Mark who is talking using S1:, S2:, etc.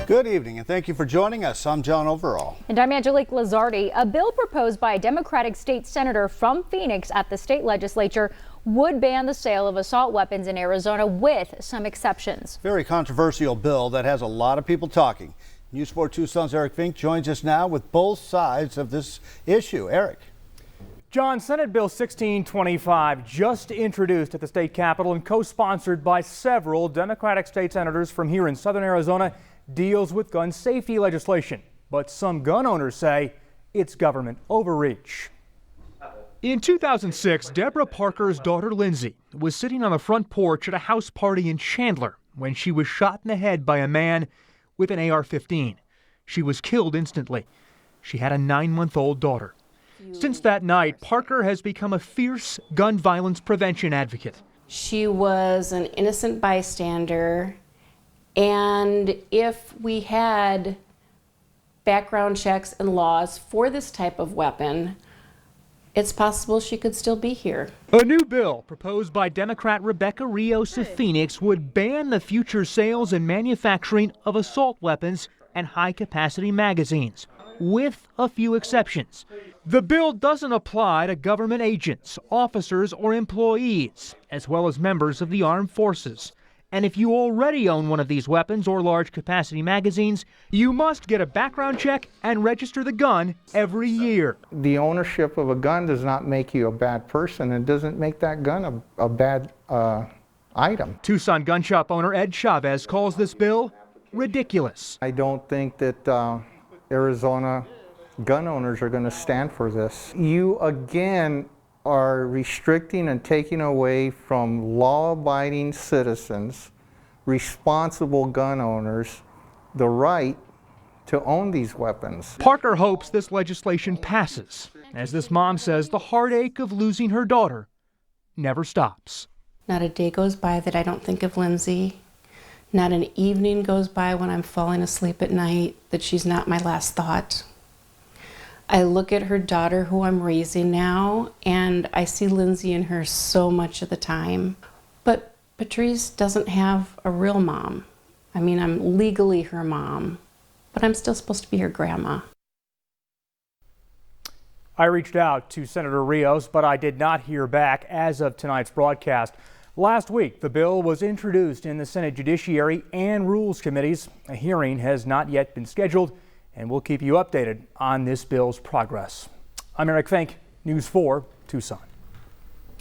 S1: Good evening and thank you for joining us. I'm John Overall.
S2: And I'm Angelique Lazardi. A bill proposed by a Democratic state senator from Phoenix at the state legislature would ban the sale of assault weapons in Arizona with some exceptions.
S1: Very controversial bill that has a lot of people talking. News 4 Tucson's Eric Fink joins us now with both sides of this issue. Eric.
S3: John, Senate Bill 1625, just introduced at the state capitol and co-sponsored by several Democratic state senators from here in southern Arizona, deals with gun safety legislation. But some gun owners say it's government overreach. In 2006, Deborah Parker's daughter Lindsay was sitting on the front porch at a house party in Chandler when she was shot in the head by a man with an AR-15. She was killed instantly. She had a 9-month-old daughter. Since that night, Parker has become a fierce gun violence prevention advocate.
S4: She was an innocent bystander, and if we had background checks and laws for this type of weapon, it's possible she could still be here.
S3: A new bill proposed by Democrat Rebecca Rios of Phoenix would ban the future sales and manufacturing of assault weapons and high-capacity magazines, with a few exceptions. The bill doesn't apply to government agents, officers, or employees, as well as members of the armed forces. And if you already own one of these weapons or large-capacity magazines, you must get a background check and register the gun every year.
S5: The ownership of a gun does not make you a bad person. It doesn't make that gun a bad item.
S3: Tucson gun shop owner Ed Chavez calls this bill ridiculous.
S5: I don't think that Arizona gun owners are going to stand for this. You again are restricting and taking away from law-abiding citizens, responsible gun owners, the right to own these weapons.
S3: Parker hopes this legislation passes. As this mom says, the heartache of losing her daughter never stops.
S4: Not a day goes by that I don't think of Lindsay. Not an evening goes by when I'm falling asleep at night that she's not my last thought. I look at her daughter, who I'm raising now, and I see Lindsay in her so much of the time. But Patrice doesn't have a real mom. I mean, I'm legally her mom, but I'm still supposed to be her grandma.
S3: I reached out to Senator Rios, but I did not hear back as of tonight's broadcast. Last week, the bill was introduced in the Senate Judiciary and Rules Committees. A hearing has not yet been scheduled, and we'll keep you updated on this bill's progress. I'm Eric Fink, News 4 Tucson.